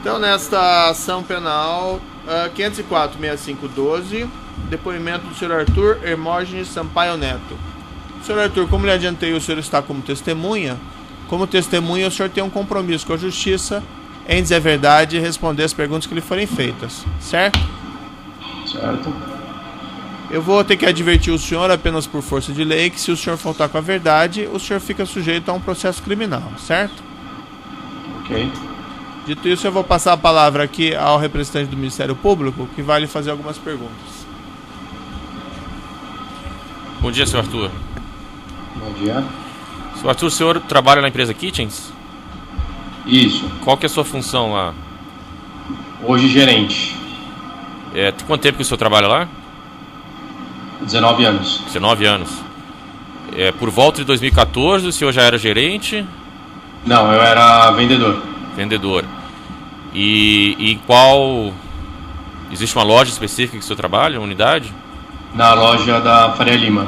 Então, nesta ação penal 504-6512, depoimento do senhor Arthur Hermógenes Sampaio Neto. Senhor Arthur, como lhe adiantei, o senhor está como testemunha. Como testemunha, o senhor tem um compromisso com a justiça em dizer a verdade e responder as perguntas que lhe forem feitas, certo? Certo. Eu vou ter que advertir o senhor, apenas por força de lei, que se o senhor faltar com a verdade, o senhor fica sujeito a um processo criminal, certo? Ok. Dito isso, eu vou passar a palavra aqui ao representante do Ministério Público, que vai lhe fazer algumas perguntas. Bom dia, senhor Arthur. Bom dia. Senhor Arthur, o senhor trabalha na empresa Kitchens? Isso. Qual que é a sua função lá? Hoje gerente. Tem quanto tempo que o senhor trabalha lá? 19 anos. 19 anos. Por volta de 2014, o senhor já era gerente? Não, eu era vendedor. Vendedor. E em qual... Existe uma loja específica que o senhor trabalha, uma unidade? Na loja da Faria Lima.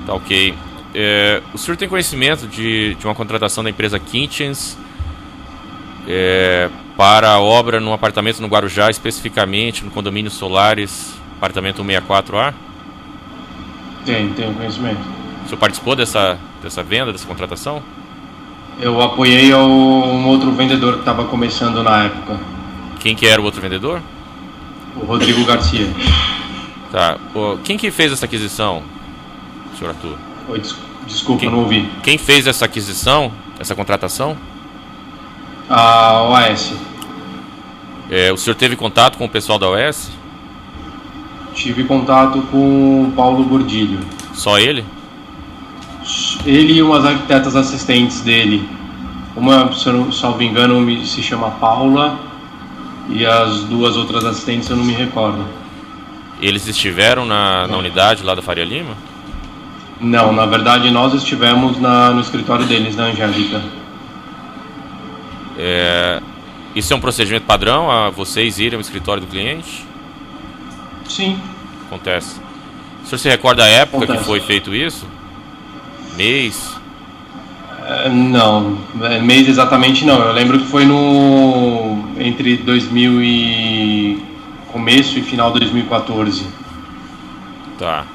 Tá, ok. O senhor tem conhecimento de uma contratação da empresa Kitchens para a obra num apartamento no Guarujá, especificamente no condomínio Solares, apartamento 164A? Tenho conhecimento. O senhor participou dessa venda, dessa contratação? Eu apoiei um outro vendedor que estava começando na época. Quem que era o outro vendedor? O Rodrigo Garcia. Tá. Quem que fez essa aquisição, senhor Arthur? Oi, desculpa, não ouvi. Quem fez essa aquisição, essa contratação? A OAS. O senhor teve contato com o pessoal da OAS? Tive contato com o Paulo Gordilho. Só ele? Ele e umas arquitetas assistentes dele. Uma, se eu não salvo engano, se chama Paula, e as duas outras assistentes eu não me recordo. Eles estiveram na unidade lá da Faria Lima? Não, na verdade nós estivemos no escritório deles, na Angélica. Isso é um procedimento padrão, a vocês irem ao escritório do cliente? Sim. Acontece. O senhor se recorda a época Acontece. que foi feito isso? Mês? Não, mês exatamente não. Eu lembro que foi entre 2000 e começo e final de 2014. Tá.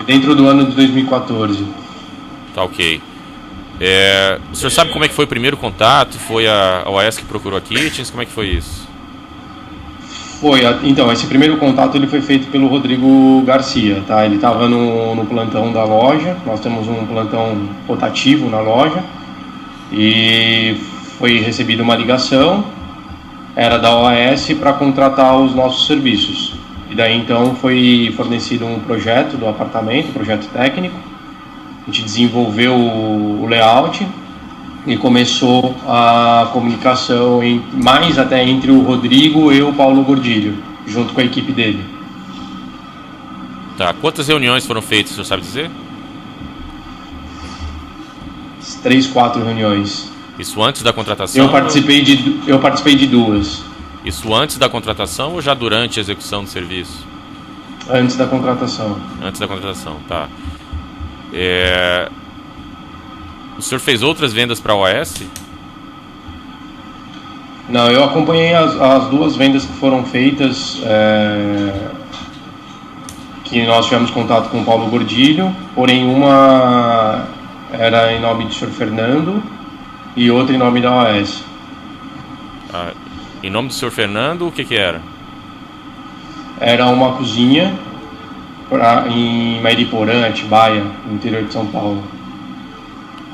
Dentro do ano de 2014. Tá, ok. O senhor sabe como é que foi o primeiro contato? Foi a OAS que procurou a Kitchens? Como é que foi isso? Então, esse primeiro contato ele foi feito pelo Rodrigo Garcia, tá? Ele estava no plantão da loja, nós temos um plantão rotativo na loja, e foi recebida uma ligação, era da OAS para contratar os nossos serviços. E daí então foi fornecido um projeto do apartamento, um projeto técnico, a gente desenvolveu o layout, e começou a comunicação mais até entre o Rodrigo e o Paulo Gordilho, junto com a equipe dele. Tá. Quantas reuniões foram feitas, o senhor sabe dizer? 3, 4 reuniões. Isso antes da contratação? Eu participei de 2. Isso antes da contratação ou já durante a execução do serviço? Antes da contratação. Antes da contratação, tá. O senhor fez outras vendas para a OAS? Não, eu acompanhei as 2 vendas que foram feitas, que nós tivemos contato com o Paulo Gordilho, porém uma era em nome do senhor Fernando e outra em nome da OAS. Em nome do senhor Fernando, o que era? Era uma cozinha em Mariporã, Atibaia, no interior de São Paulo.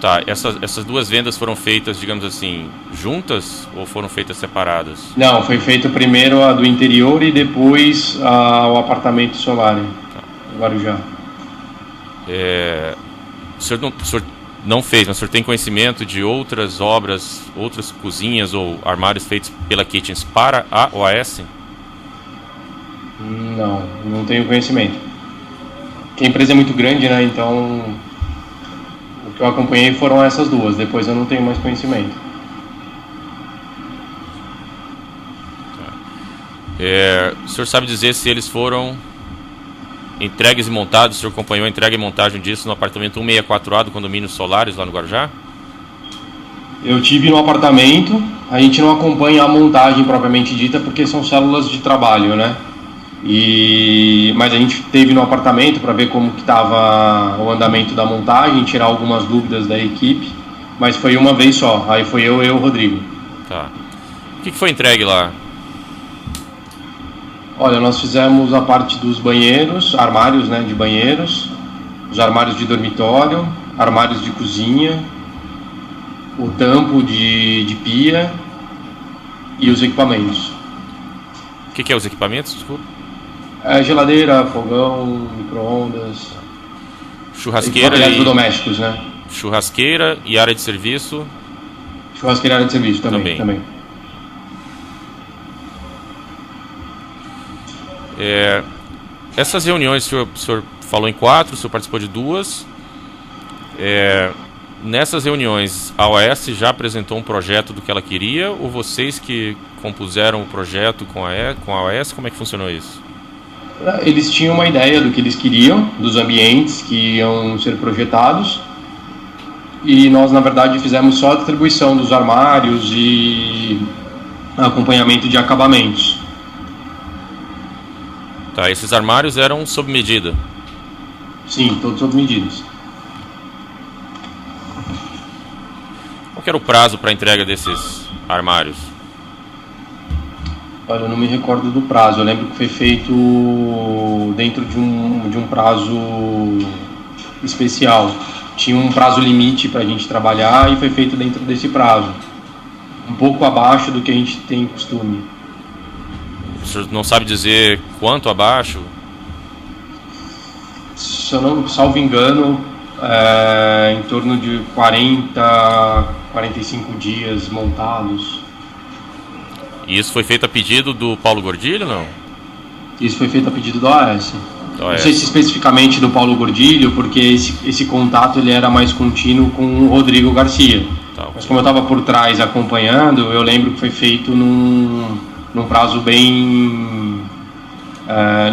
Tá, essas 2 vendas foram feitas, digamos assim, juntas ou foram feitas separadas? Não, foi feito primeiro a do interior e depois o apartamento solar, no Guarujá. O senhor não fez, mas o senhor tem conhecimento de outras obras, outras cozinhas ou armários feitos pela Kitchens para a OAS? Não tenho conhecimento. Porque a empresa é muito grande, né? Então, o que eu acompanhei foram essas 2. Depois eu não tenho mais conhecimento. O senhor sabe dizer se eles foram entregues e montados? O senhor acompanhou a entrega e montagem disso no apartamento 164A do condomínio Solares, lá no Guarujá? Eu tive no apartamento A gente não acompanha a montagem propriamente dita porque são células de trabalho, né? Mas a gente esteve no apartamento para ver como que estava o andamento da montagem, tirar algumas dúvidas da equipe, mas foi uma vez só. Aí foi eu e o Rodrigo. Tá. O que foi entregue lá? Olha, nós fizemos a parte dos banheiros, armários, né, de banheiros, os armários de dormitório, armários de cozinha, o tampo de pia e os equipamentos. O que é os equipamentos? Desculpa. Geladeira, fogão, micro-ondas, Churrasqueira eletrodomésticos, né? Churrasqueira e área de serviço? Churrasqueira e área de serviço também. Essas reuniões, o senhor falou em 4, o senhor participou de 2. Nessas reuniões, a OAS já apresentou um projeto do que ela queria, ou vocês que compuseram o projeto com a OAS? Como é que funcionou isso? Eles tinham uma ideia do que eles queriam, dos ambientes que iam ser projetados, e nós, na verdade, fizemos só a distribuição dos armários e acompanhamento de acabamentos. Tá, esses armários eram sob medida? Sim, todos sob medidas. Qual que era o prazo para a entrega desses armários? Olha, eu não me recordo do prazo. Eu lembro que foi feito dentro de um prazo especial. Tinha um prazo limite para a gente trabalhar e foi feito dentro desse prazo. Um pouco abaixo do que a gente tem costume. O senhor não sabe dizer quanto abaixo? Se eu não salvo engano, em torno de 45 dias montados. E isso foi feito a pedido do Paulo Gordilho, não? Isso foi feito a pedido da OAS. Não sei se especificamente do Paulo Gordilho, porque esse contato ele era mais contínuo com o Rodrigo Garcia. Tá, okay. Mas como eu estava por trás acompanhando, eu lembro que foi feito num prazo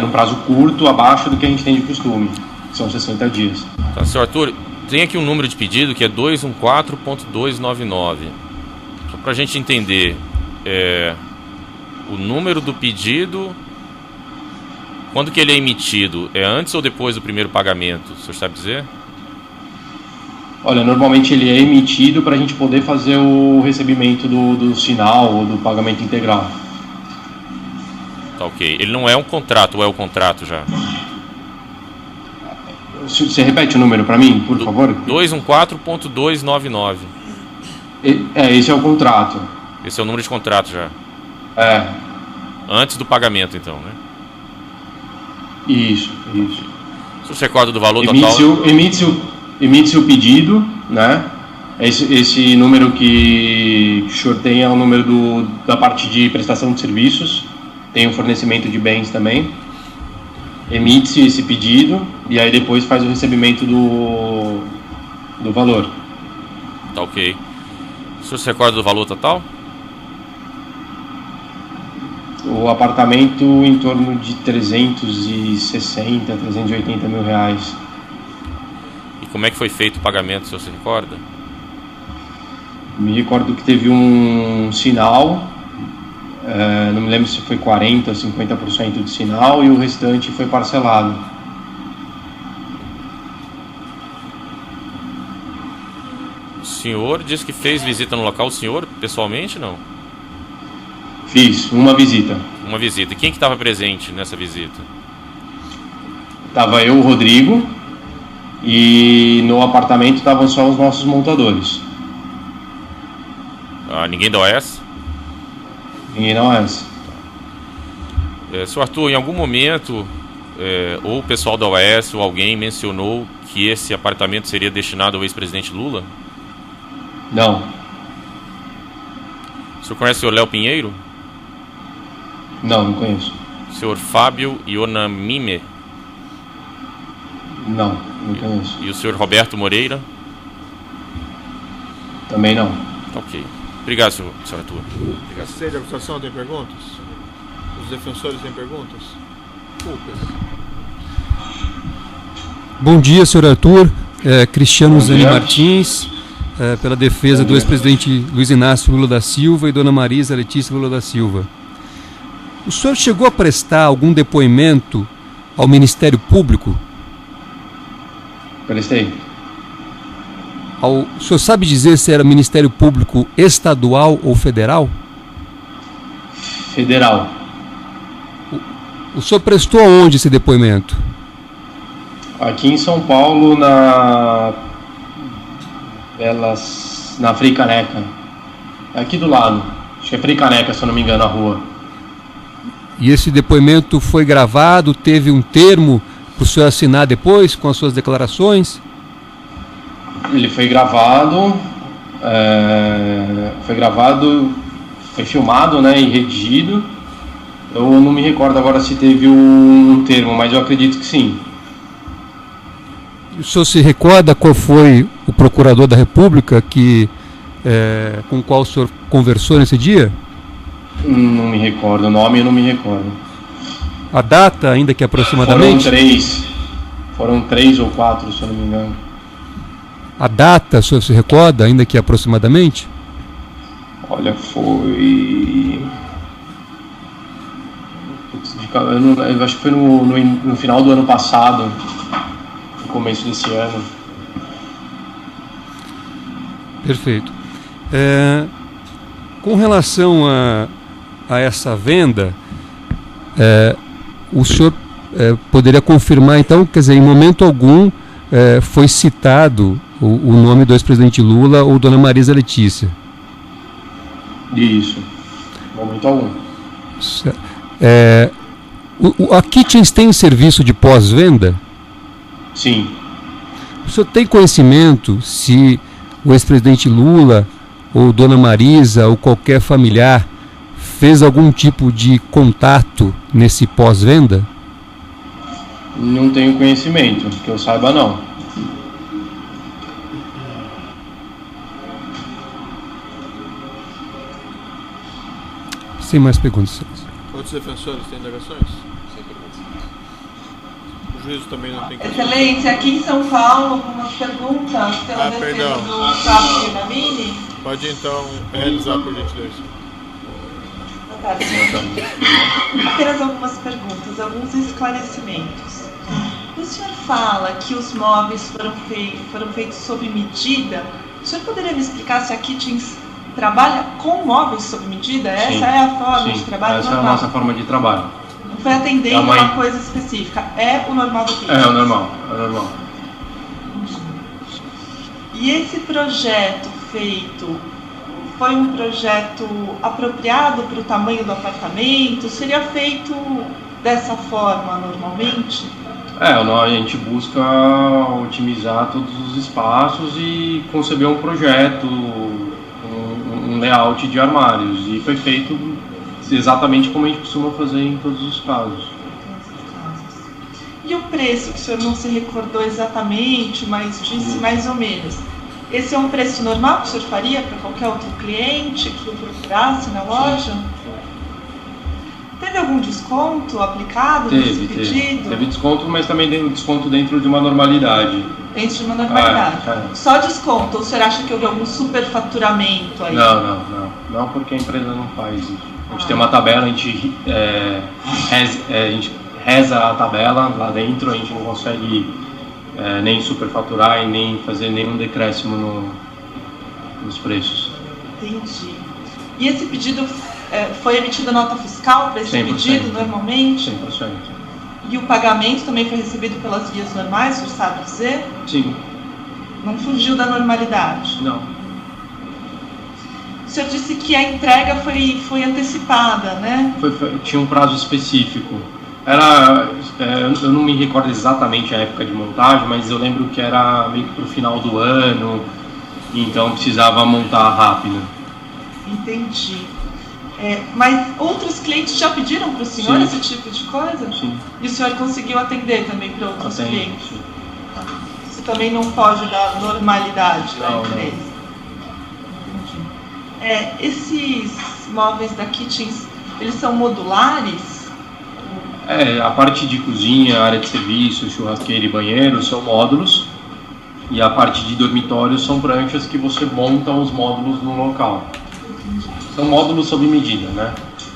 num prazo curto, abaixo do que a gente tem de costume, que são 60 dias. Tá, senhor Arthur, tem aqui um número de pedido que é 214.299. Só para a gente entender, o número do pedido, quando que ele é emitido? É antes ou depois do primeiro pagamento? O senhor sabe dizer? Olha, normalmente ele é emitido para a gente poder fazer o recebimento do sinal ou do pagamento integral. Tá, ok. Ele não é um contrato, ou é o contrato já? Você repete o número para mim, por favor? 214.299. Esse é o contrato. Esse é o número de contrato já? Antes do pagamento, então, né? Isso. O senhor se recorda do valor total? Emite-se o pedido, né? Esse número que o senhor tem é o número da parte de prestação de serviços. Tem o fornecimento de bens também. Emite-se esse pedido e aí depois faz o recebimento do valor. Tá, ok. O senhor se recorda do valor total? O apartamento em torno de 360, 380 mil reais. E como é que foi feito o pagamento, o senhor se recorda? Me recordo que teve um sinal, não me lembro se foi 40% ou 50% de sinal e o restante foi parcelado. O senhor disse que fez visita no local, o senhor pessoalmente, não? Fiz uma visita. Uma visita. E quem que estava presente nessa visita? Tava eu, o Rodrigo, e no apartamento estavam só os nossos montadores. Ninguém da OAS? Ninguém da OAS. Senhor Arthur, em algum momento, ou o pessoal da OAS ou alguém mencionou que esse apartamento seria destinado ao ex-presidente Lula? Não. O senhor conhece o senhor Léo Pinheiro? Não conheço. O senhor Fábio Ionamime? Não conheço. E o senhor Roberto Moreira? Também não. Ok. Obrigado, senhor Arthur. A sede de acusação tem perguntas? Os defensores têm perguntas? Lucas. Bom dia, senhor Arthur. Cristiano Zani Martins. pela defesa do ex-presidente Luiz Inácio Lula da Silva e dona Marisa Letícia Lula da Silva. O senhor chegou a prestar algum depoimento ao Ministério Público? Prestei. O senhor sabe dizer se era Ministério Público estadual ou federal? Federal. O senhor prestou aonde esse depoimento? Aqui em São Paulo, na Frei Caneca. Aqui do lado. Acho que é Frei Caneca, se eu não me engano, a rua. E esse depoimento foi gravado, teve um termo para o senhor assinar depois com as suas declarações? Ele foi gravado, foi filmado, né, e redigido. Eu não me recordo agora se teve um termo, mas eu acredito que sim. O senhor se recorda qual foi o procurador da República com o qual o senhor conversou nesse dia? Não me recordo, o nome eu não me recordo. A data, ainda que aproximadamente? Foram três ou quatro, se eu não me engano. A data, o senhor se recorda, ainda que aproximadamente? Olha, foi... Eu acho que foi no final do ano passado, no começo desse ano. Perfeito. Com relação a essa venda, o senhor poderia confirmar, então, quer dizer, em momento algum foi citado o nome do ex-presidente Lula ou dona Marisa Letícia? Isso, em momento algum. A Kitchens tem serviço de pós-venda? Sim. O senhor tem conhecimento se o ex-presidente Lula ou dona Marisa ou qualquer familiar fez algum tipo de contato nesse pós-venda? Não tenho conhecimento, que eu saiba não. Sem mais perguntas. Outros defensores têm indagações? Sem perguntas. O juízo também não tem questões. Excelência, aqui em São Paulo, algumas perguntas pela defesa do Fábio Benamini. Pode então realizar, por gentileza. Boa tarde. Apenas algumas perguntas, alguns esclarecimentos. O senhor fala que os móveis foram feitos sob medida. O senhor poderia me explicar se a Kitchens trabalha com móveis sob medida? Essa Sim, é a forma de trabalho essa normal? é a nossa forma de trabalho. Não foi atendendo uma coisa específica. É o normal do Kitchens? É o normal. E esse projeto feito foi um projeto apropriado para o tamanho do apartamento? Seria feito dessa forma normalmente? A gente busca otimizar todos os espaços e conceber um projeto, um layout de armários. E foi feito exatamente como a gente costuma fazer em todos os casos. E o preço, que o senhor não se recordou exatamente, mas disse mais ou menos. Esse é um preço normal que o senhor faria para qualquer outro cliente que o procurasse na loja? Teve algum desconto aplicado nesse pedido? Teve desconto, mas também tem um desconto dentro de uma normalidade. Dentro de uma normalidade. Só desconto? Ou o senhor acha que houve algum superfaturamento aí? Não, porque a empresa não faz isso. A gente tem uma tabela, a gente reza a tabela lá dentro, a gente não consegue nem superfaturar e nem fazer nenhum decréscimo nos preços. Entendi. E esse pedido foi emitida nota fiscal para esse 100%, pedido normalmente? 100%. E o pagamento também foi recebido pelas vias normais, o senhor sabe dizer? Sim. Não fugiu da normalidade? Não. O senhor disse que a entrega foi antecipada, né? Tinha um prazo específico. Eu não me recordo exatamente a época de montagem, mas eu lembro que era meio que para o final do ano, então precisava montar rápido. Entendi. Mas outros clientes já pediram para o senhor esse tipo de coisa? Sim. E o senhor conseguiu atender também para outros clientes? Sim. Isso também não foge da normalidade da empresa? Entendi. Esses móveis da Kitchens, eles são modulares? A parte de cozinha, área de serviço, churrasqueira e banheiro são módulos E a parte de dormitórios são pranchas que você monta os módulos no local. São módulos sob medida, né?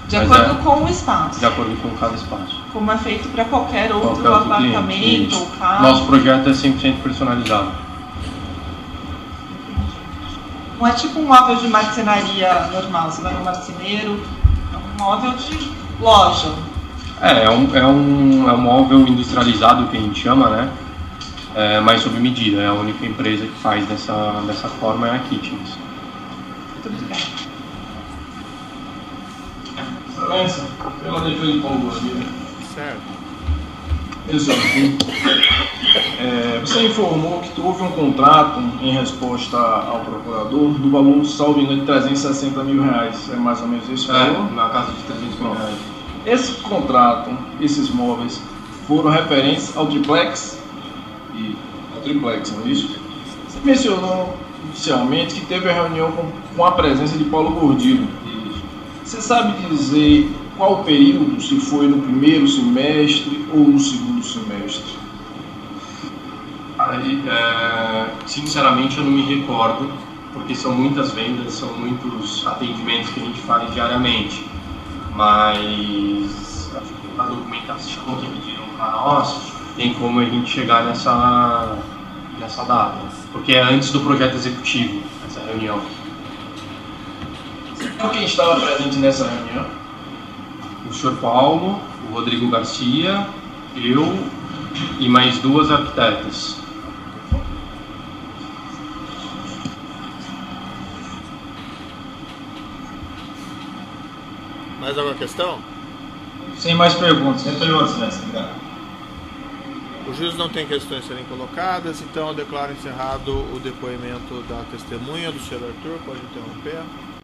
De acordo com o espaço. De acordo com cada espaço. Como é feito para qualquer outro Qualquer outro apartamento cliente, ou casa. Nosso projeto é 100% personalizado. Não é tipo um móvel de marcenaria normal. Você vai no marceneiro, é um móvel de loja. É um móvel industrializado que a gente chama, né? Mas sob medida. É a única empresa que faz dessa forma, é a Kitchens. Muito obrigada. Excelência, pela defesa do Paulo Gordilho. Certo. Você informou que houve um contrato em resposta ao procurador do valor, salvo engano, de R$360 mil. É mais ou menos esse valor? Na casa de 300 mil reais. Esse contrato, esses móveis, foram referentes ao triplex? E ao triplex, não é isso? Você mencionou inicialmente que teve a reunião com a presença de Paulo Gordilho. Você sabe dizer qual período, se foi no primeiro semestre ou no segundo semestre? Aí, sinceramente, eu não me recordo, porque são muitas vendas, são muitos atendimentos que a gente faz diariamente. Mas a documentação que pediram para nós, tem como a gente chegar nessa data, porque é antes do projeto executivo, essa reunião. Quem estava presente nessa reunião? O senhor Paulo, o Rodrigo Garcia, eu e mais 2 arquitetas. Mais alguma questão? Sem mais perguntas. Sem perguntas, Excelência. Obrigado. O juiz não tem questões a serem colocadas, então eu declaro encerrado o depoimento da testemunha do senhor Arthur. Pode interromper.